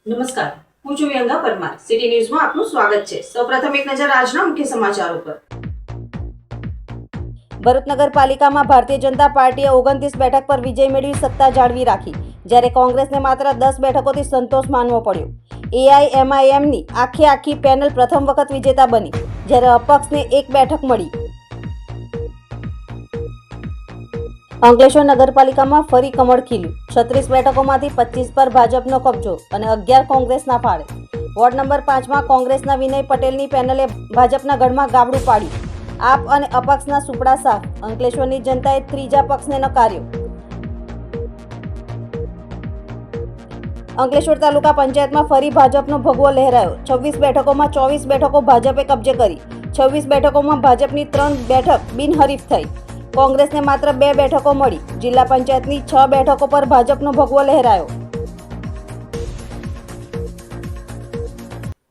નમસ્કાર, હું છું વ્યંગા પરમાર. સિટી ન્યૂઝમાં આપનું સ્વાગત છે. સૌપ્રથમ એક નજર આજના મુખ્ય સમાચારો પર. ભરૂચ નગરપાલિકામાં ભારતીય જનતા પાર્ટીએ 29 બેઠક પર વિજય મેળવી સત્તા જાળવી રાખી, જ્યારે કોંગ્રેસને માત્ર 10 બેઠકોથી સંતોષ માનવો પડ્યો. એઆઈએમઆઈએમની આખી પેનલ પ્રથમ વખત વિજેતા બની, જ્યારે અપક્ષને 1 બેઠક મળી. અંકલેશ્વર નગરપાલિકામાં ફરી કમળ ખીલ્યું. 36 બેઠકોમાંથી 25 પર ભાજપનો કબજો અને 11 કોંગ્રેસના ફાળે. વોર્ડ નંબર 5માં કોંગ્રેસના વિનય પટેલની પેનલે ભાજપના ગઢમાં ગાબડું પાડ્યું. આપ અને અપક્ષના સુપડા સાફ. અંકલેશ્વરની જનતાએ ત્રીજા પક્ષને નકાર્યો. અંકલેશ્વર તાલુકા પંચાયતમાં ફરી ભાજપનો ભગવો લહેરાયો. 26 બેઠકોમાં 24 બેઠકો ભાજપે કબજે કરી. 26 બેઠકોમાં ભાજપની 3 બેઠક બિનહરીફ થઈ. કોંગ્રેસને માત્ર 2 બેઠકો મળી. જિલ્લા પંચાયતની 6 બેઠકો પર ભાજપનો ભગવો લહેરાયો.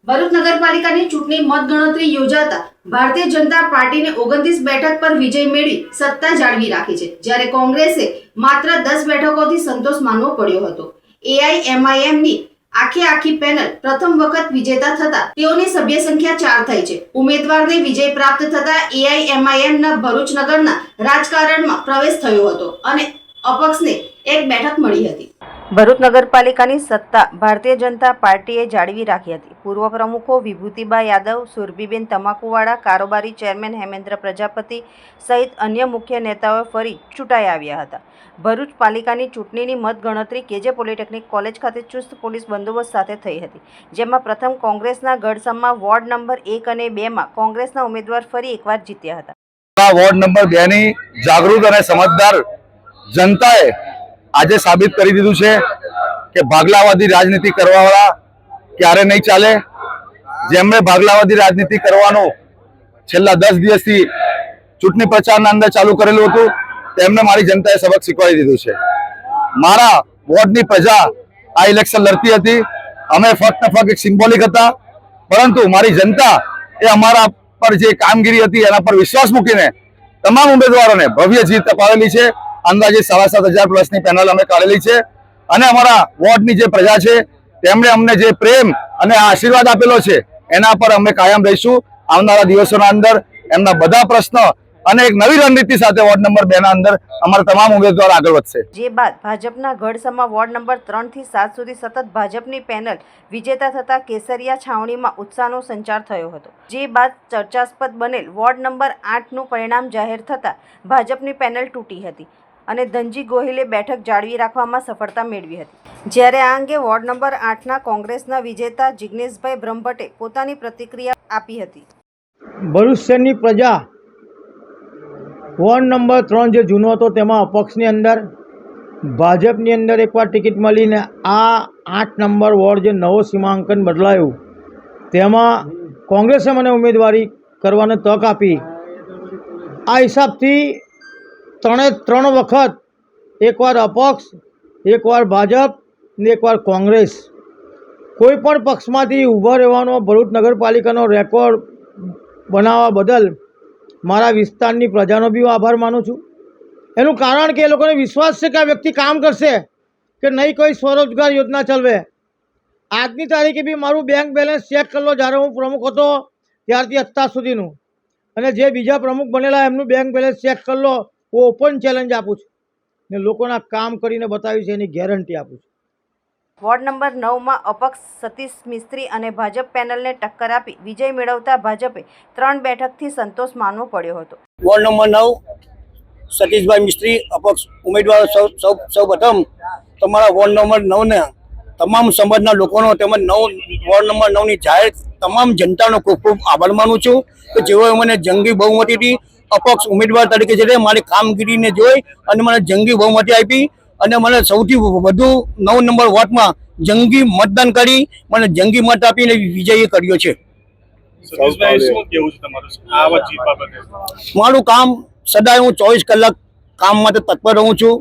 ભરૂચ નગરપાલિકાની ચૂંટણી મતગણતરી યોજાતા ભારતીય જનતા પાર્ટીને 29 બેઠક પર વિજય મેળવી સત્તા જાળવી રાખી છે, જ્યારે કોંગ્રેસે માત્ર 10 બેઠકોથી સંતોષ માનવો પડ્યો હતો. એઆઈએમઆઈએમની આખી પેનલ પ્રથમ વખત વિજેતા થતા તેઓની સભ્ય સંખ્યા 4 થઈ છે. ઉમેદવારને વિજય પ્રાપ્ત થતા એઆઈએમઆઈએમના ભરૂચ નગરના રાજકારણમાં પ્રવેશ થયો હતો અને અપક્ષને 1 બેઠક મળી હતી. ભરૂચ નગરપાલિકાની સત્તા ભારતીય જનતા પાર્ટીએ જાળવી રાખી હતી. પૂર્વ પ્રમુખો વિભૂતિબા યાદવ, સુરભીબેન તમાકુવાળા, કારોબારી ચેરમેન હેમેન્દ્ર પ્રજાપતિ સહિત અન્ય મુખ્ય નેતાઓ ફરી ચૂંટાઈ આવ્યા હતા. ભરૂચ પાલિકાની ચૂંટણીની મતગણતરી કેજે પોલિટેકનિક કોલેજ ખાતે ચુસ્ત પોલીસ બંદોબસ્ત સાથે થઈ હતી, જેમાં પ્રથમ કોંગ્રેસના ગઢસમમાં વોર્ડ નંબર 1 અને 2માં કોંગ્રેસના ઉમેદવાર ફરી એકવાર જીત્યા હતા. વોર્ડ નંબર 2 ની જાગૃત અને સમજદાર જનતાએ આજે સાબિત કરી દીધું છે કે ભાગલાવાદી રાજનીતિ કરવાવાળા ક્યારે નહીં ચાલે. જેમણે ભાગલાવાદી રાજનીતિ કરવાનું છેલ્લા 10 દિવસથી ચૂંટણી પ્રચારના અંદર ચાલુ કરેલું હતું, તેમને મારી જનતાએ સબક શીખવાડી દીધું છે. મારા વોર્ડની પ્રજા આ ઇલેક્શન લડતી હતી. અમે ફક્ત એક સિમ્બોલિક હતા, પરંતુ મારી જનતા એ અમારા પર જે કામગીરી હતી એના પર વિશ્વાસ મૂકીને તમામ ઉમેદવારોને ભવ્ય જીત અપાવેલી છે. અંદાજે 7,500 પ્લસની પેનલ અમે કાઢેલી છે અને અમારા વોર્ડની જે પ્રજા છે તેમણે અમને જે પ્રેમ અને આશીર્વાદ આપેલો છે એના પર અમે કાયમ રહીશું. આવનારા દિવસોના અંદર એમના બધા પ્રશ્નો અને એક નવી રણનીતિ સાથે વોર્ડ નંબર 2 ના અંદર અમારા તમામ ઉમેદવાર આગળ વધશે. જે બાદ ભાજપના ગઢસમા વોર્ડ નંબર 3 થી 7 સુધી સતત ભાજપની પેનલ વિજેતા થતા કેસરિયા છાવણીમાં ઉત્સાહનો સંચાર થયો હતો. જે બાદ ચર્ચાસ્પદ બનેલ વોર્ડ નંબર 8નું પરિણામ જાહેર થતાં ભાજપની પેનલ તૂટી હતી અને ધનજી ગોહિલે બેઠક જાળવી રાખવામાં સફળતા મેળવી હતી. જ્યારે આ અંગે વોર્ડ નંબર 8ના કોંગ્રેસના વિજેતા જિગ્નેશભાઈ બ્રહ્મભટ્ટે પોતાની પ્રતિક્રિયા આપી હતી. ભરૂચ શહેરની પ્રજા વોર્ડ નંબર 3 જે જૂનો હતો તેમાં અપક્ષની અંદર, ભાજપની અંદર એકવાર ટિકિટ મળીને આ 8 નંબર વોર્ડ જે નવો સીમાંકન બદલાયું તેમાં કોંગ્રેસે મને ઉમેદવારી કરવાની તક આપી. આ હિસાબથી 3 વખત, એકવાર અપક્ષ, એકવાર ભાજપ ને એકવાર કોંગ્રેસ, કોઈ પણ પક્ષમાંથી ઊભા રહેવાનો ભરૂચ નગરપાલિકાનો રેકોર્ડ બનાવવા બદલ મારા વિસ્તારની પ્રજાનો બી આભાર માનું છું. એનું કારણ કે એ લોકોને વિશ્વાસ છે કે આ વ્યક્તિ કામ કરશે, કે નહીં કોઈ સ્વરોજગાર યોજના ચલાવે. આજની તારીખે બી મારું બેંક બેલેન્સ ચેક કરી લો, જ્યારે હું પ્રમુખ હતો ત્યારથી અત્યાર સુધીનું, અને જે બીજા પ્રમુખ બનેલા એમનું બેંક બેલેન્સ ચેક કરી લો. હું ઓપન ચેલેન્જ આપું છું ને લોકોના કામ કરીને બતાવ્યું છે એની ગેરંટી આપું છું. વોર્ડ નંબર 9માં અપક્ષ સતીશ મિસ્ત્રી અને ભાજપ પેનલને ટક્કર આપી વિજય મેળવતા ભાજપે 3 બેઠકથી સંતોષ માનવો પડ્યો હતો. વોર્ડ નંબર 9 સતીશભાઈ મિસ્ત્રી અપક્ષ ઉમેદવાર. સૌ પ્રથમ તમારા વોર્ડ નંબર 9ને તમામ સમાજના લોકોનો તેમજ વોર્ડ નંબર 9ની જાહેર તમામ જનતાનો ખૂબ ખૂબ આભાર માનું છું કે જેઓએ મને જંગી બહુમતીથી અપક્ષ ઉમેદવાર તરીકે છે મારી કામગીરીને જોઈ અને મને જંગી બહુમતી આપી અને મને સૌથી વધુ 9 નંબર વોર્ડમાં જંગી મતદાન કરી મને જંગી મત આપીને વિજયી કર્યો છે. મારું કામ સદાય હું 24 કલાક કામ માટે તત્પર રહું છું.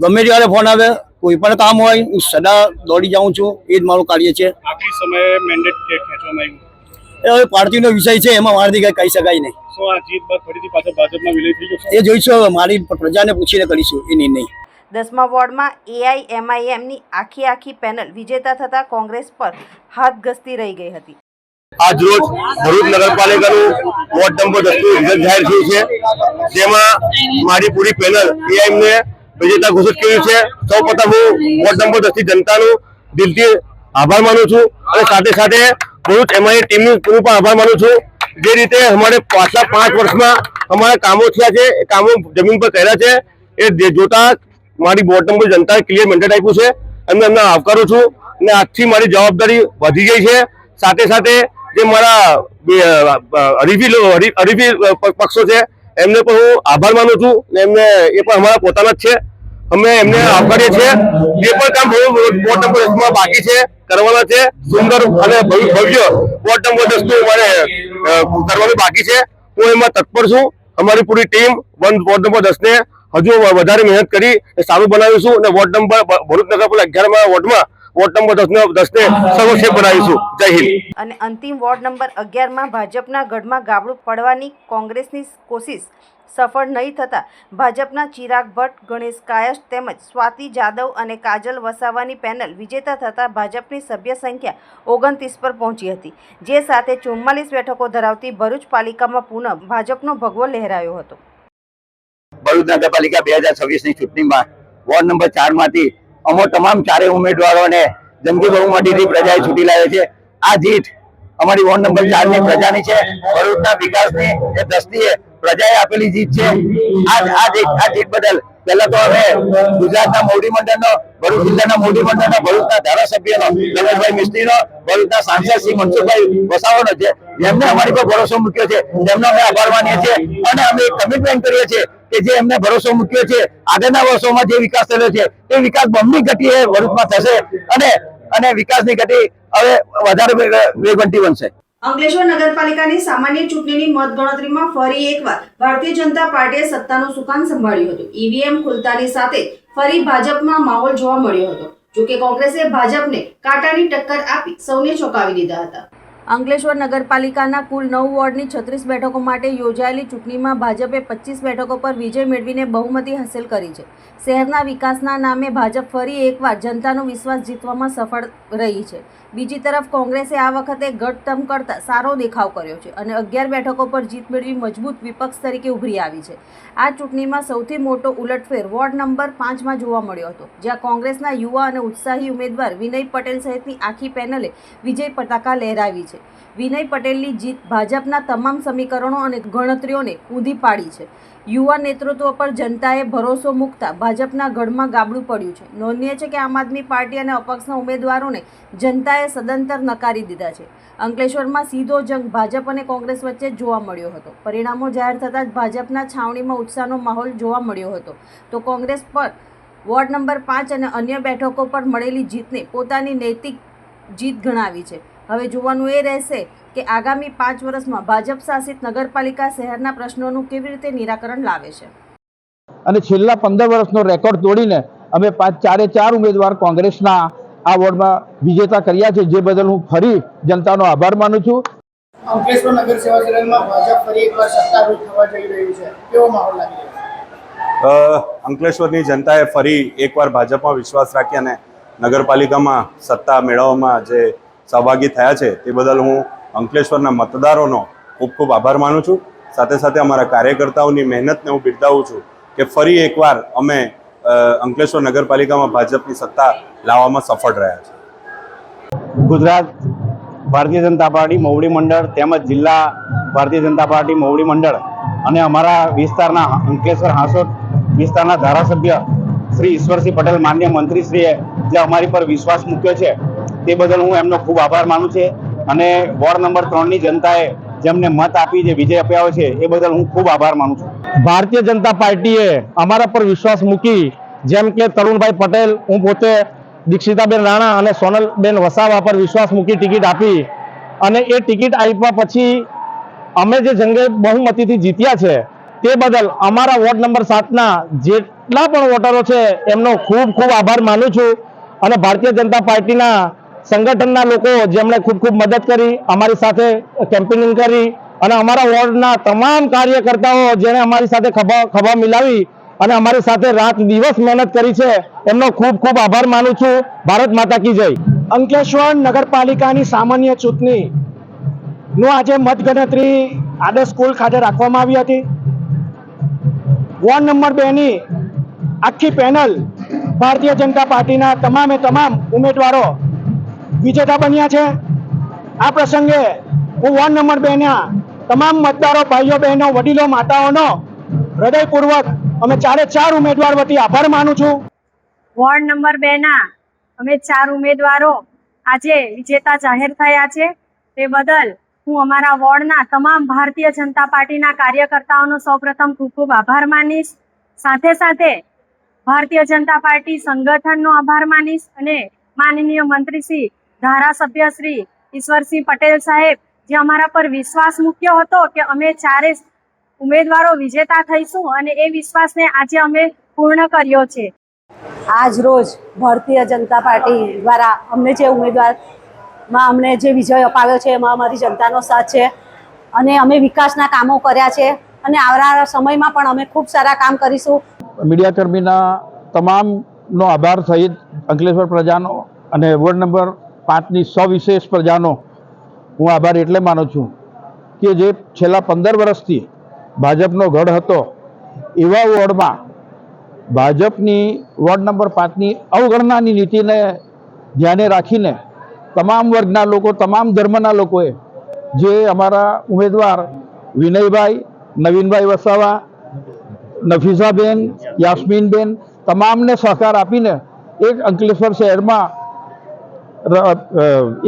ગમે ત્યારે ફોન આવે, કોઈ પણ કામ હોય હું સદા દોડી જાઉં છું. એ જ મારું કાર્ય છે. આખરી સમયે મેન્ડેટ ખેંચવામાં આવ્યું, એ હવે પાર્ટીનો વિષય છે, એમાં મારાથી કંઈ કહી શકાય નહીં. આ જીત બાદ ફરીથી પાછા ભાજપમાં વિલય થઈ જશે? એ જોઈશું, હવે મારી પ્રજાને પૂછીને કરીશું એ નિર્ણય. 10મા વોર્ડમાં AIMIMની આખી પેનલ વિજેતા થતાં કોંગ્રેસ પર હાથગસ્તી રહી ગઈ હતી. આજ રોજ ભરૂચ નગરપાલિકાનું વોર્ડ નંબર 10નું રિઝલ્ટ જાહેર થયું છે, જેમાં મારી પૂરી પેનલ AIM ને વિજેતા ઘોષિત કર્યું છે. સૌપ્રથમ હું વોર્ડ નંબર 10 ની જનતાનું દિલથી આભાર માનું છું અને સાથે સાથે ભરૂચ MI ટીમનું પણ આભાર માનું છું. જે રીતે અમારે પાછલા 5 વર્ષમાં અમારા કામો થયા છે, એ કામો જમીન પર કર્યા છે, એ જોતા મારી વોર્ડ નંબર જનતાએ ક્લિયર મેન્ડેટ આપ્યું છે. એમને આવકારું છું અને આજથી મારી જવાબદારી વધી ગઈ છે. સાથે સાથે જે મારા હરીફી પક્ષો છે એમને પણ હું આભાર માનું છું અને એમને એ પણ અમારા પોતાના જ છે. અમે એમને આવકારીએ છીએ. જે પણ કામ વોર્ડ નંબર 10માં બાકી છે કરવાના છે, સુંદર અને ભવ્ય વોર્ડ નંબર 10 નું મારે કરવાનું બાકી છે. હું એમાં તત્પર છું. અમારી પૂરી ટીમ વોર્ડ નંબર 10 ને હજુ વધારે મહેનત કરી સારું બનાવીશું અને વોર્ડ નંબર ભરૂચ નગરપાલિકા 11મા વોર્ડમાં વોર્ડ નંબર 10 ને સર્વશ્રેષ્ઠ બનાવીશું. જય હિન્દ. અને અંતિમ વોર્ડ નંબર 11માં ભાજપના ગઢમાં ગાબડું પડવાની કોંગ્રેસની કોશિશ સફળ નહીં થતાં ભાજપના ચિરાગ ભટ્ટ, ગણેશ કાયસ્થ તેમજ સ્વાતિ જાદવ અને કાજલ વસાવાની પેનલ વિજેતા થતાં ભાજપની સભ્ય સંખ્યા 29 પર પહોંચી હતી. જે સાથે 44 બેઠકો ધરાવતી ભરૂચ પાલિકામાં પુનઃ ભાજપનો ભગવો લહેરાયો હતો. ભરૂચ નગરપાલિકા 2026ની ચૂંટણીમાં વોર્ડ નંબર 4 માંથી અમો તમામ 4 ઉમેદવારોને જંગી બહુમતીથી પ્રજાએ ચૂંટી લાવ્યો છે. આ જીત અમારી વોર્ડ નંબર 4 ની પ્રજાની છે. ભરૂચના વિકાસની એ દ્રષ્ટિએ પ્રજાએ આપેલી જીત છે. આ જીત બદલ પહેલા તો અમે ગુજરાતના મોવડી મંડળનો, ભરૂચ જિલ્લાના મોવડી મંડળનો, ભરૂચના ધારાસભ્યનો રમેશભાઈ મિસ્ત્રીનો, ભરૂચના સાંસદ શ્રી મનસુખભાઈ વસાવાનો છે, જેમને અમારી પર ભરોસો મૂક્યો છે, તેમનો અમે આભાર માનીએ છીએ અને અમે એક કમિટમેન્ટ કરીએ છીએ કે જે એમને ભરોસો મૂક્યો છે, આગળના વર્ષોમાં જે વિકાસ થયો છે એ વિકાસ બમણી ગતિએ ભરૂચમાં થશે અને વિકાસની ગતિ હવે વધારે વેગવંતી બનશે. અંકલેશ્વર નગરપાલિકાની સામાન્ય ચૂંટણીની મતગણતરીમાં ફરી એકવાર ભારતીય જનતા પાર્ટીએ સત્તાનું સુકાન સંભાળ્યું હતું. EVM ખુલતાની સાથે ફરી ભાજપમાં માહોલ જોવા મળ્યો હતો. જોકે કોંગ્રેસે ભાજપને કાંટાની ટક્કર આપી સૌને ચોંકાવી દીધા હતા. અંકલેશ્વર નગરપાલિકાના કુલ 9 વોર્ડની 36 બેઠકો માટે યોજાયેલી ચૂંટણીમાં ભાજપે 25 બેઠકો પર વિજય મેળવીને બહુમતી હાંસલ કરી છે. શહેરના વિકાસના નામે ભાજપ ફરી એકવાર જનતાનો વિશ્વાસ જીતવામાં સફળ રહી છે. બીજી તરફ કોંગ્રેસે આ વખતે ઘટતમ કરતા સારો દેખાવ કર્યો છે અને 11 બેઠકો પર જીત મેળવી મજબૂત વિપક્ષ તરીકે ઉભરી આવી છે. આ ચૂંટણીમાં સૌથી મોટો ઉલટફેર વોર્ડ નંબર 5માં જોવા મળ્યો હતો, જ્યાં કોંગ્રેસના યુવા અને ઉત્સાહી ઉમેદવાર વિનય પટેલ સહિતની આખી પેનલે વિજય પતાકા લહેરાવી છે. વિનય પટેલની જીત ભાજપના તમામ સમીકરણો અને ગણતરીઓને ઊંધી પાડી છે. યુવા નેતૃત્વ પર જનતાએ ભરોસો મૂકતા ભાજપના ગઢમાં ગાબડું પડ્યું છે. નોંધનીય છે કે આમ આદમી પાર્ટી અને અપક્ષના ઉમેદવારોને જનતાએ સદંતર નકારી દીધા છે. અંકલેશ્વરમાં સીધો જંગ ભાજપ અને કોંગ્રેસ વચ્ચે જોવા મળ્યો હતો. પરિણામો જાહેર થતાં જ ભાજપના છાવણીમાં ઉત્સાહનો માહોલ જોવા મળ્યો હતો, તો કોંગ્રેસ પર વોર્ડ નંબર 5 અને અન્ય બેઠકો પર મળેલી જીતને પોતાની નૈતિક જીત ગણાવી છે. હવે જોવાનું એ રહેશે કે આગામી 5 વર્ષમાં ભાજપ શાસિત નગરપાલિકા શહેરના પ્રશ્નોનું કેવી રીતે નિરાકરણ લાવે છે. અને છેલ્લા 15 વર્ષનો રેકોર્ડ તોડીને અમે 4 ઉમેદવાર કોંગ્રેસના આ વોર્ડમાં વિજેતા કર્યા છે, જે બદલ હું ફરી જનતાનો આભાર માનું છું. અંકલેશ્વર નગર સેવા સદનમાં ભાજપ ફરી એકવાર સત્તારૂઢ થવા જઈ રહ્યું છે, કેવો માહોલ લાગી રહ્યો છે? અંકલેશ્વરની જનતાએ ફરી એકવાર ભાજપમાં વિશ્વાસ રાખી અને નગરપાલિકામાં સત્તા મેળવવામાં જે સહભાગી થયા છે તે બદલ હું અંકલેશ્વરના મતદારોનો ખૂબ ખૂબ આભાર માનું છું. સાથે સાથે અમારા કાર્યકર્તાઓની મહેનતને હું બિરદાવું છું કે ફરી એકવાર અમે અંકલેશ્વર નગરપાલિકામાં ભાજપની સત્તા લાવવામાં સફળ રહ્યા છે. ગુજરાત ભારતીય જનતા પાર્ટી મોવડી મંડળ તેમજ જિલ્લા ભારતીય જનતા પાર્ટી મોવડી મંડળ અને અમારા વિસ્તારના અંકલેશ્વર હાંસોદ વિસ્તારના ધારાસભ્ય શ્રી ઈશ્વરસિંહ પટેલ, માન્ય મંત્રીશ્રીએ જે અમારી પર વિશ્વાસ મૂક્યો છે તે બદલ હું એમનો ખૂબ આભાર માનું છું અને વોર્ડ નંબર 3ની જનતાએ જેમને મત આપી જે વિજય અપાવ્યો છે એ બદલ હું ખૂબ આભાર માનું છું. ભારતીય જનતા પાર્ટીએ અમારા પર વિશ્વાસ મૂકી, જેમ કે તરુણભાઈ પટેલ, હું પોતે દીક્ષિતાબેન રાણા અને સોનલબેન વસાવા પર વિશ્વાસ મૂકી ટિકિટ આપી અને એ ટિકિટ આપ્યા પછી અમે જે જંગે બહુમતીથી જીત્યા છે તે બદલ અમારા વોર્ડ નંબર 7ના જેટલા પણ વોટરો છે એમનો ખૂબ ખૂબ આભાર માનું છું અને ભારતીય જનતા પાર્ટીના સંગઠનના લોકો જેમણે ખૂબ ખૂબ મદદ કરી, અમારી સાથે કેમ્પેનિંગ કરી અને અમારા વોર્ડના તમામ કાર્યકર્તાઓ જેણે અમારી સાથે ખભા મિલાવી અને અમારી સાથે રાત દિવસ મહેનત કરી છે એમનો ખૂબ ખૂબ આભાર માનું છું. ભારત માતા કી જય. અંકલેશ્વર નગરપાલિકાની સામાન્ય ચૂંટણીનું આજે મતગણતરી આદર્શ સ્કૂલ ખાતે રાખવામાં આવી હતી. વોર્ડ નંબર 2 ની આખી પેનલ ભારતીય જનતા પાર્ટીના તમામે તમામ ઉમેદવારો વિજેતા બન્યા છે. આ પ્રસંગે હું વોર્ડ નંબર 2 ના તમામ મતદારો ભાઈઓ બહેનો વડીલો માતાઓનો હૃદયપૂર્વક અમે 4 ઉમેદવાર વતી આભાર માનું છું. વોર્ડ નંબર 2 ના અમે 4 ઉમેદવારો આજે વિજેતા જાહેર થયા છે. તે બદલ હું અમારા વોર્ડના તમામ ભારતીય જનતા પાર્ટીના કાર્યકર્તાઓનો સૌપ્રથમ ખૂબ ખૂબ આભાર માનીશ. સાથે સાથે ભારતીય જનતા પાર્ટી સંગઠનનો આભાર માનીશ અને માનનીય મંત્રી શ્રી ધારાસભ્ય શ્રી ઈશ્વરસિંહ પટેલ સાહેબ જે અમારા પર વિશ્વાસ મૂક્યો હતો કે અમે 4 ઉમેદવારો વિજેતા થઈશું અને એ વિશ્વાસને આજે અમે પૂર્ણ કર્યો છે. આજ રોજ ભારતીય જનતા પાર્ટી દ્વારા અમને જે ઉમેદવારમાં અમને જે વિજય અપાવ્યો છે એમાં અમારી જનતાનો સાથ છે અને અમે વિકાસના કામો કર્યા છે અને આવનારા સમયમાં પણ અમે ખૂબ સારા કામ કરીશું. મીડિયાકર્મીના તમામનો આભાર સહિત અંકલેશ્વર પ્રજાનો અને વોર્ડ નંબર 5ની સવિશેષ પ્રજાનો હું આભાર એટલે માનું છું કે જે છેલ્લા 15 વર્ષથી ભાજપનો ગઢ હતો એવા વોર્ડમાં ભાજપની વોર્ડ નંબર 5ની અવગણનાની નીતિને ધ્યાને રાખીને તમામ વર્ગના લોકો, તમામ ધર્મના લોકોએ જે અમારા ઉમેદવાર વિનયભાઈ, નવીનભાઈ વસાવા, નફીસાબેન, યાસ્મીનબેન તમામને સહકાર આપીને એક અંકલેશ્વર શહેરમાં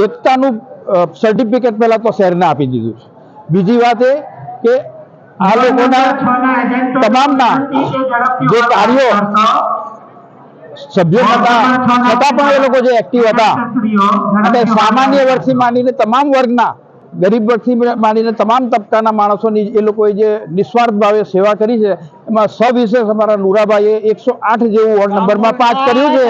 એકતાનું સર્ટિફિકેટ પહેલાં તો શહેરને આપી દીધું છે. બીજી વાત એ કે આ લોકોના તમામના જે કાર્યો સભ્યો હતા છતાં પણ એ લોકો જે એક્ટિવ હતા અને સામાન્ય વર્ગથી માંડીને તમામ વર્ગના, ગરીબ વર્ગથી માંડીને તમામ તબક્કાના માણસોની એ લોકોએ જે નિસ્વાર્થ ભાવે સેવા કરી છે એમાં સવિશેષ અમારા નુરાભાઈએ 108 જેવું વોર્ડ નંબરમાં 5 કર્યું છે.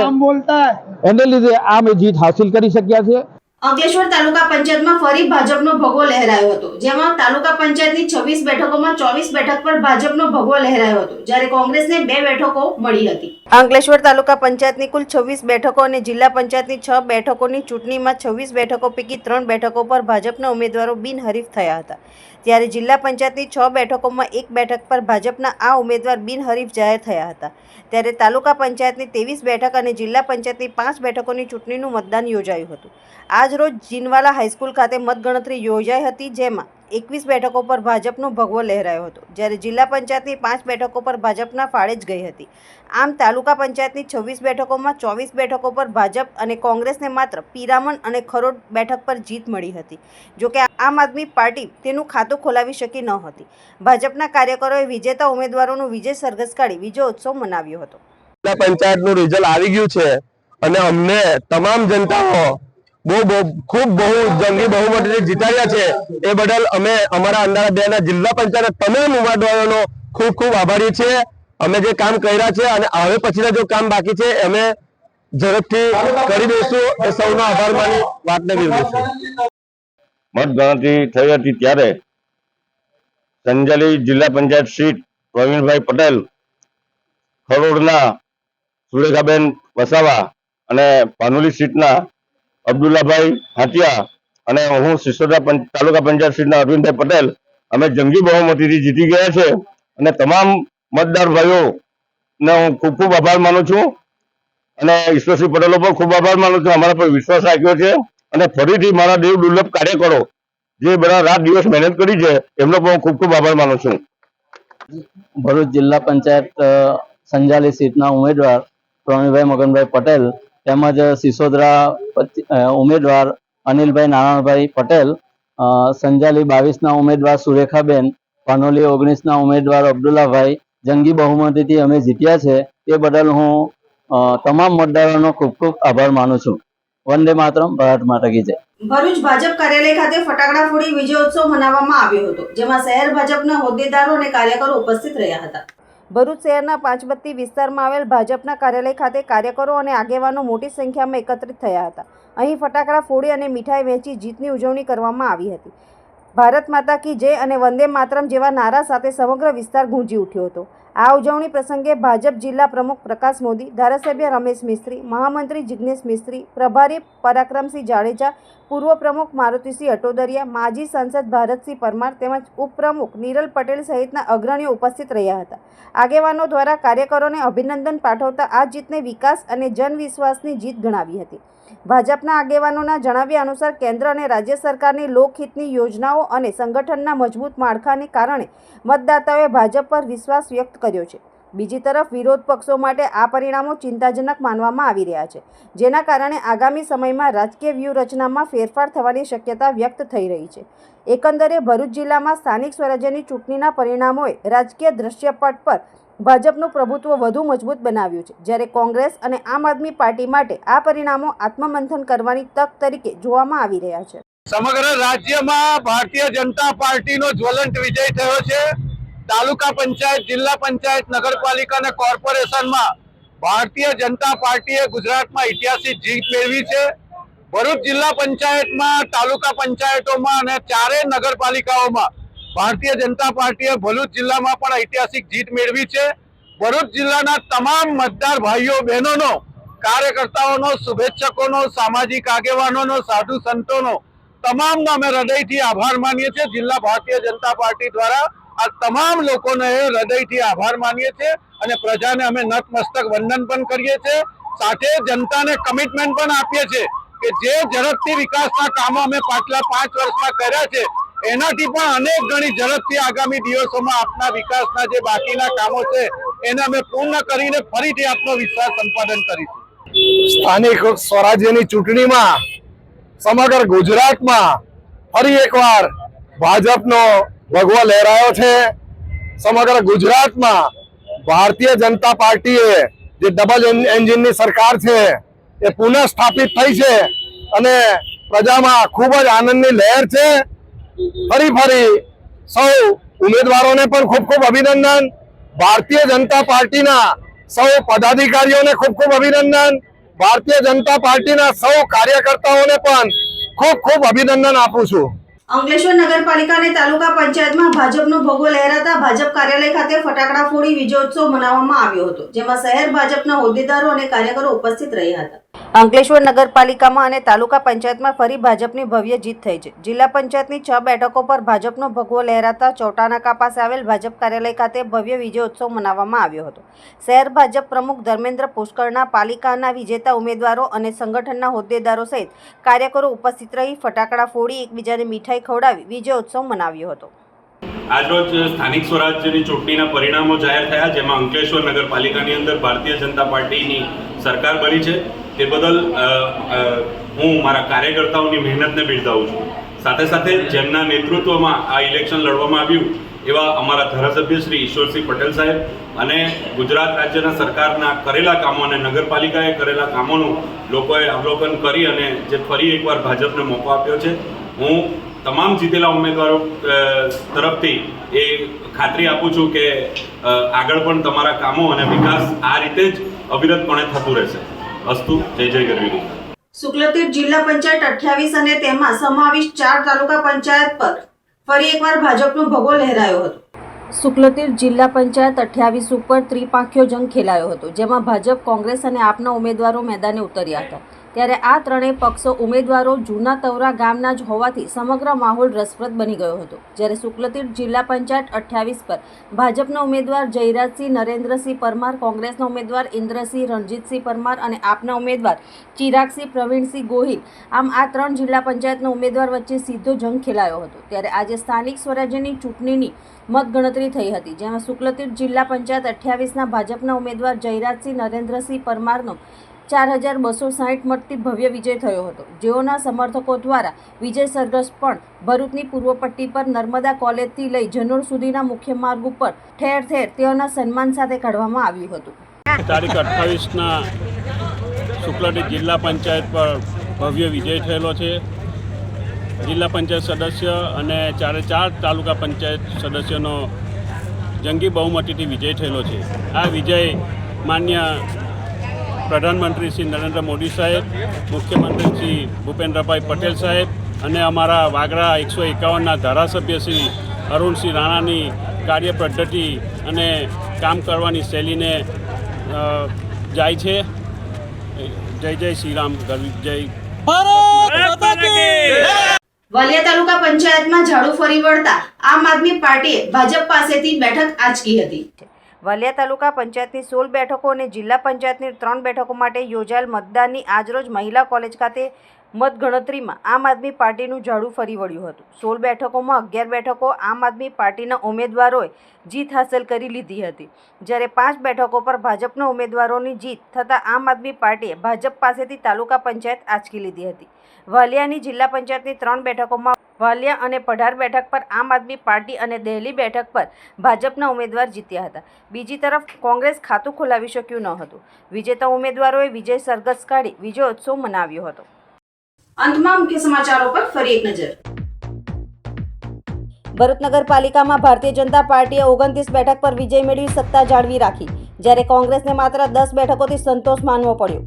એને લીધે આ અમે જીત હાસિલ કરી શક્યા છે. અંકલેશ્વર તાલુકા પંચાયતમાં ફરી ભાજપનો ભગવો લહેરાયો હતો, જેમાં તાલુકા પંચાયતની 26 બેઠકોમાં 24 બેઠક પર ભાજપનો ભગવો લહેરાયો હતો, જ્યારે કોંગ્રેસને 2 બેઠકો મળી હતી. અંકલેશ્વર તાલુકા પંચાયતની કુલ 26 બેઠકો અને જિલ્લા પંચાયતની 6 બેઠકોની ચૂંટણીમાં 26 બેઠકો પૈકી 3 બેઠકો પર ભાજપના ઉમેદવારો બિનહરીફ થયા હતા, ત્યારે જિલ્લા પંચાયતની 6 બેઠકોમાં 1 બેઠક પર ભાજપના આ ઉમેદવાર બિનહરીફ જાહેર થયા હતા. ત્યારે તાલુકા પંચાયતની 23 બેઠક અને જિલ્લા પંચાયતની 5 બેઠકોની ચૂંટણીનું મતદાન યોજાયું હતું. આજ રોજ જીનવાલા હાઈસ્કૂલ ખાતે મતગણતરી યોજાઈ હતી, જેમાં 21 બેઠકો પર ભાજપનો ભગવો લહેરાયો હતો, જ્યારે જિલ્લા પંચાયતની 5 બેઠકો પર ભાજપના ફાળે જ ગઈ હતી. આમ તાલુકા પંચાયતની 26 બેઠકોમાં 24 બેઠકો પર ભાજપ અને કોંગ્રેસને માત્ર પીરામણ અને ખરોડ બેઠક પર જીત મળી હતી. જોકે આમ આદમી પાર્ટી તેનું ખાતું ખોલાવી શકી ન હતી. ભાજપના કાર્યકરોએ વિજેતા ઉમેદવારોનું વિજય સરઘસ કાઢી વિજયોત્સવ મનાવ્યો હતો. જિલ્લા પંચાયતનું રિઝલ્ટ આવી ગયું છે અને અમને તમામ જનતાઓ ખૂબ બહુ જંગી બહુમતીથી જીતાડ્યા છે. એ બદલ અમે અમારા અંધારા 2 ના જિલ્લા પંચાયત તમામ ઉમેદવારોનો ખૂબ ખૂબ આભારી છે. અમે જે કામ કર્યા છે અને હવે પછીના જો કામ બાકી છે અમે ઝડપથી કરી દઈશું. એ સૌનો આભાર માની વાતને વિરમીશું. મતગણતરી થઈ હતી ત્યારે સંજાલી જિલ્લા પંચાયત સીટ પ્રવીણભાઈ પટેલ, ખરોડના સુરેખાબેન વસાવા અને પાનોલી સીટના અબ્દુલ્લાભાઈ હાટિયા અને હું સિસોદરા તાલુકા પંચાયત સીટના અરવિંદભાઈ પટેલ અમે જંગી બહુમતીથી જીતી ગયા છે અને તમામ મતદાર ભાઈઓનો હું ખૂબ ખૂબ આભાર માનું છું અને ઈશ્વરસિંહ પટેલનો પણ ખૂબ આભાર માનું છું. અમારા પર વિશ્વાસ રાખ્યો છે અને ફરીથી મારા દેવ દુર્લભ કાર્યકરો જે બધા રાત દિવસ મહેનત કરી છે એમનો પણ હું ખૂબ ખૂબ આભાર માનું છું. ભરૂચ જિલ્લા પંચાયત સંજાલી સીટના ઉમેદવાર પ્રવીણભાઈ મગનભાઈ પટેલ તેમજ સિસોદરા ઉમેદવાર અનિલભાઈ નારાયણભાઈ પટેલ, સંજાલી 22ના ઉમેદવાર સુરેખાબેન, પાનોલી 19ના ઉમેદવાર અબ્દુલ્લાભાઈ જંગી બહુમતીથી અમે જીત્યા છે. એ બદલ હું તમામ મતદારોનો ખૂબ ખૂબ આભાર માનું છું. વંદે માતરમ, ભારત માતા કી જય. ભરૂચ ભાજપ કાર્યાલય ખાતે ફટાકડા ફોડી વિજયોત્સવ મનાવવામાં આવ્યો હતો, જેમાં શહેર ભાજપના હોદ્દેદારો અને કાર્યકરો ઉપસ્થિત રહ્યા હતા. ભરૂચ શહેરના પાંચબત્તી વિસ્તારમાં આવેલ ભાજપના કાર્યાલય ખાતે કાર્યકરો અને આગેવાનો મોટી સંખ્યામાં એકત્રિત થયા હતા. અહીં ફટાકડા ફોડી અને મીઠાઈ વહેંચી જીતની ઉજવણી કરવામાં આવી હતી. ભારત માતા કી જય અને વંદે માતરમ જેવા નારા સાથે સમગ્ર વિસ્તાર ગુંજી ઉઠ્યો હતો. આ ઉજવણી પ્રસંગે ભાજપ જિલ્લા પ્રમુખ પ્રકાશ મોદી, ધારાસભ્ય રમેશ મિસ્ત્રી, મહામંત્રી જિગ્નેશ મિસ્ત્રી, પ્રભારી પરાક્રમસિંહ જાડેજા, પૂર્વ પ્રમુખ મારુતિસિંહ અટોદરિયા, માજી સાંસદ ભારતસિંહ પરમાર તેમજ ઉપપ્રમુખ નીરલ પટેલ સહિતના અગ્રણીઓ ઉપસ્થિત રહ્યા હતા. આગેવાનો દ્વારા કાર્યકરોને અભિનંદન પાઠવતા આ જીતને વિકાસ અને જનવિશ્વાસની જીત ગણાવી હતી. ભાજપના આગેવાનોના જણાવ્યા અનુસાર કેન્દ્ર અને રાજ્ય સરકારની લોકહિતની યોજનાઓ અને સંગઠનના મજબૂત માળખાને કારણે મતદાતાઓએ ભાજપ પર વિશ્વાસ વ્યક્ત કર્યો છે. બીજી તરફ વિરોધ પક્ષો માટે આ પરિણામો ચિંતાજનક માનવામાં આવી રહ્યા છે, જેના કારણે આગામી સમયમાં રાજકીય વ્યૂહરચનામાં ફેરફાર થવાની શક્યતા વ્યક્ત થઈ રહી છે. એકંદરે ભરૂચ જિલ્લામાં સ્થાનિક સ્વરાજ્યની ચૂંટણીના પરિણામોએ રાજકીય દૃશ્યપટ પર ભાજપનું પ્રભુત્વ વધુ મજબૂત બનાવ્યું છે, જ્યારે કોંગ્રેસ અને આમ આદમી પાર્ટી માટે આ પરિણામો આત્મમંથન કરવાની તક તરીકે જોવામાં આવી રહ્યા છે. સમગ્ર રાજ્યમાં ભારતીય જનતા પાર્ટીનો જ્વલંત વિજય થયો છે. તાલુકા પંચાયત, જિલ્લા પંચાયત, નગરપાલિકા અને કોર્પોરેશનમાં ભારતીય જનતા પાર્ટીએ ગુજરાતમાં ઐતિહાસિક જીત મેળવી છે. ભરૂચ જિલ્લા પંચાયતમાં, તાલુકા પંચાયતોમાં અને 4 નગરપાલિકાઓમાં ભારતીય જનતા પાર્ટીએ ભરૂચ જિલ્લામાં પણ ઐતિહાસિક જીત મેળવી છે. ભરૂચ જિલ્લાના તમામ મતદાર ભાઈઓ બહેનોનો, કાર્યકર્તાઓનો, શુભેચ્છકોનો, સામાજિક આગેવાનોનો, સાધુ સંતોનો તમામનો અમે હૃદયથી આભાર માનીએ છીએ. જિલ્લા ભારતીય જનતા પાર્ટી દ્વારા આ તમામ લોકોને હૃદયથી આભાર માનીએ છીએ અને પ્રજાને અમે નતમસ્તક વંદન પણ કરીએ છીએ. સાથે જનતાને કમિટમેન્ટ પણ આપીએ છીએ કે જે ઝડપથી વિકાસના કામો અમે પાછલા 5 વર્ષમાં કર્યા છે એનાથી પણ અનેક ગણી ઝડપથી આગામી દિવસોમાં આપના વિકાસના જે બાકીના કામો છે એને અમે પૂર્ણ કરીને ફરીથી આપનો વિશ્વાસ સંપાદન કરીશું. સ્થાનિક સ્વરાજ્યની ચૂંટણીમાં સમગ્ર ગુજરાતમાં ફરી એકવાર ભાજપનો ભગવો લહેરાયો છે. સમગ્ર ગુજરાતમાં ભારતીય જનતા પાર્ટીએ જે ડબલ એન્જિનની સરકાર છે એ પુનઃ સ્થાપિત થઈ છે અને પ્રજામાં ખૂબ જ આનંદની લહેર છે. ફરી સૌ ઉમેદવારોને પણ ખૂબ ખૂબ અભિનંદન. ભારતીય જનતા પાર્ટીના સૌ પદાધિકારીઓને ખૂબ અભિનંદન. ભારતીય જનતા પાર્ટીના સૌ કાર્યકર્તાઓને પણ ખૂબ અભિનંદન આપું છું. અંકલેશ્વર નગરપાલિકા અને તાલુકા પંચાયતમાં ભાજપનો ભગવો લહેરાતા ભાજપ કાર્યાલય ખાતે ફટાકડા ફોડી વિજયોત્સવ મનાવવામાં આવ્યો હતો, જેમાં શહેર ભાજપના હોદ્દેદારો અને કાર્યકરો ઉપસ્થિત રહ્યા હતા. અંકલેશ્વર નગરપાલિકામાં અને તાલુકા પંચાયતમાં ફરી ભાજપની ભવ્ય જીત થઈ છે. જિલ્લા પંચાયતની 6 બેઠકો પર ભાજપનો ભગવો લહેરાતા ચોટાનાકા પાસે આવેલ ભાજપ કાર્યાલય ખાતે ભવ્ય વિજયોત્સવ મનાવવામાં આવ્યો હતો. શહેર ભાજપ પ્રમુખ ધર્મેન્દ્ર પુષ્કરના, પાલિકાના વિજેતા ઉમેદવારો અને સંગઠનના હોદ્દેદારો સહિત કાર્યકરો ઉપસ્થિત રહી ફટાકડા ફોડી એકબીજાને મીઠાઈ ખવડાવી વિજયોત્સવ મનાવ્યો હતો. આજરોજ સ્થાનિક સ્વરાજ્યની ચૂંટણીના પરિણામો જાહેર થયા, જેમાં અંકલેશ્વર નગરપાલિકાની અંદર ભારતીય જનતા પાર્ટીની સરકાર બની છે. તે બદલ હું મારા કાર્યકર્તાઓની મહેનતને બિરદાવું છું. સાથે જેમના નેતૃત્વમાં આ ઇલેક્શન લડવામાં આવ્યું એવા અમારા ધારાસભ્ય શ્રી ઈશ્વરસિંહ પટેલ સાહેબ અને ગુજરાત રાજ્યના સરકારના કરેલા કામો અને નગરપાલિકાએ કરેલા કામોનું લોકોએ અવલોકન કરી અને જે ફરી એકવાર ભાજપને મોકો આપ્યો છે. હું તમામ જીતેલા ઉમેદવારો તરફથી એ ખાતરી આપું છું કે આગળ પણ તમારા કામો અને વિકાસ આ રીતે જ અવિરતપણે થતું રહેશે. અસ્તુ. જય જય ગરવી. શુક્લતીર્થ જિલ્લા પંચાયત 28 અને તેમાં સમાવિષ્ટ 4 તાલુકા પંચાયત પર ફરી એકવાર ભાજપનો ભગવો લહેરાયો હતો. શુક્લતીર્થ જિલ્લા પંચાયત 28 ઉપર ત્રિપાંખિયો જંગ ખેલાયો હતો, જેમાં ભાજપ, કોંગ્રેસ અને આપના ઉમેદવારો મેદાને ઉતર્યા હતા. ત્યારે આ ત્રણેય પક્ષો ઉમેદવારો જૂના તવરા ગામના જ હોવાથી સમગ્ર માહોલ રસપ્રદ બની ગયો હતો. જ્યારે શુક્લતીર્થ જિલ્લા પંચાયત 28 પર ભાજપના ઉમેદવાર જયરાજસિંહ નરેન્દ્રસિંહ પરમાર, કોંગ્રેસના ઉમેદવાર ઇન્દ્રસિંહ રણજીતસિંહ પરમાર અને આપના ઉમેદવાર ચિરાગસિંહ પ્રવીણસિંહ ગોહિલ, આમ આ 3 જિલ્લા પંચાયતના ઉમેદવાર વચ્ચે સીધો જંગ ખેલાયો હતો. ત્યારે આજે સ્થાનિક સ્વરાજ્યની ચૂંટણીની મતગણતરી થઈ હતી, જેમાં શુક્લતીર્થ જિલ્લા પંચાયત 28ના ભાજપના ઉમેદવાર જયરાજસિંહ નરેન્દ્રસિંહ પરમારનો 4260 મતથી ભવ્ય વિજય થયો હતો. જેઓના સમર્થકો દ્વારા વિજય સરઘસ પણ ભરૂચની પૂર્વ પટ્ટી પર નર્મદા કોલેજથી લઈ જનોર સુધીના મુખ્ય માર્ગ ઉપર ઠેર ઠેર તેઓના સન્માન સાથે કાઢવામાં આવ્યું હતું. તારીખ 28ના શુક્લતીર્થ જિલ્લા પંચાયત પર ભવ્ય વિજય થયેલો છે. જિલ્લા પંચાયત સદસ્ય અને 4 તાલુકા પંચાયત સદસ્યનો જંગી બહુમતીથી વિજય થયેલો છે. આ વિજય માન્ય પ્રધાનમંત્રી શ્રી નરેન્દ્ર મોદી સાહેબ, મુખ્યમંત્રી શ્રી ભૂપેન્દ્રભાઈ પટેલ સાહેબ અને અમારા વાગરા 151ના ધારાસભ્ય શ્રી અરુણસિંહ રાણાની કાર્ય પદ્ધતિ અને કામ કરવાની શૈલીને જાય છે. જય જય શ્રી રામ, જય વાલિયા તાલુકા પંચાયતમાં ઝાડુ ફરી વળતા આમ આદમી પાર્ટીએ ભાજપ પાસેથી બેઠક આંચકી હતી. વાલિયા તાલુકા પંચાયતની 16 બેઠકો અને જિલ્લા પંચાયતની 3 બેઠકો માટે યોજાયેલ મતદાનની આજરોજ મહિલા કોલેજ ખાતે મતગણતરીમાં આમ આદમી પાર્ટીનું ઝાડુ ફરી વળ્યું હતું. 16 બેઠકોમાં 11 બેઠકો આમ આદમી પાર્ટીના ઉમેદવારોએ જીત હાંસલ કરી લીધી હતી, જ્યારે 5 બેઠકો પર ભાજપના ઉમેદવારોની જીત થતાં આમ આદમી પાર્ટીએ ભાજપ પાસેથી તાલુકા પંચાયત આંચકી લીધી હતી. વાલિયાની જિલ્લા પંચાયતની 3 બેઠકોમાં વાલિયા અને પઢાર બેઠક પર આમ આદમી પાર્ટી અને દહેલી બેઠક પર ભાજપના ઉમેદવાર જીત્યા હતા. બીજી તરફ કોંગ્રેસ ખાતું ખોલાવી શક્યું ન હતું. વિજેતા ઉમેદવારોએ વિજય સરઘસ કાઢી વિજયોત્સવ મનાવ્યો હતો. અંતમાં મુખ્ય સમાચારો પર ફરી એક નજર. ભરૂચ નગરપાલિકામાં ભારતીય જનતા પાર્ટીએ 29 બેઠક પર વિજય મેળવી સત્તા જાળવી રાખી, જ્યારે કોંગ્રેસને માત્ર 10 બેઠકોથી સંતોષ માનવો પડ્યો.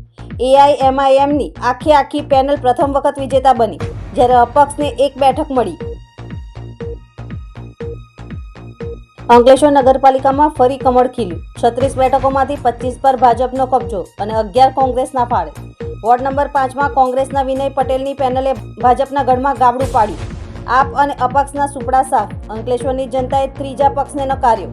AIMIMની આખી પેનલ પ્રથમ વખત વિજેતા બની, જ્યારે અપક્ષને 1 બેઠક મળી. અંકલેશ્વર નગરપાલિકામાં ફરી કમળ ખીલ્યું. 36 બેઠકોમાંથી 25 પર ભાજપનો કબજો અને 11 કોંગ્રેસના ફાળે. વોર્ડ નંબર 5માં કોંગ્રેસના વિનય પટેલની પેનલે ભાજપના ગઢમાં ગાબડું પાડ્યું. આપ અને અપક્ષના સુપડા સાફ. અંકલેશ્વરની જનતાએ ત્રીજા પક્ષને નકાર્યો.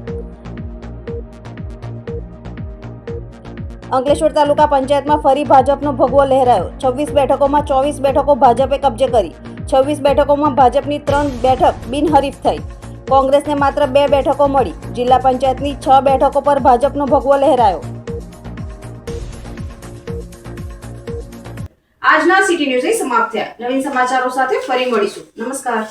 અંકલેશ્વર તાલુકા પંચાયતમાં ફરી ભાજપનો ભગવો લહેરાયો. 26 બેઠકોમાં 24 બેઠકો ભાજપે કબજે કરી. 26 બેઠકોમાં ભાજપની 3 બેઠક બિનહરીફ થઈ. કોંગ્રેસને માત્ર 2 બેઠકો મળી. જિલ્લા પંચાયતની 6 બેઠકો પર ભાજપનો ભગવો લહેરાયો. આજના સિટી ન્યૂઝ સમાપ્ત થયા. નવીન સમાચારો સાથે ફરી મળીશું. નમસ્કાર.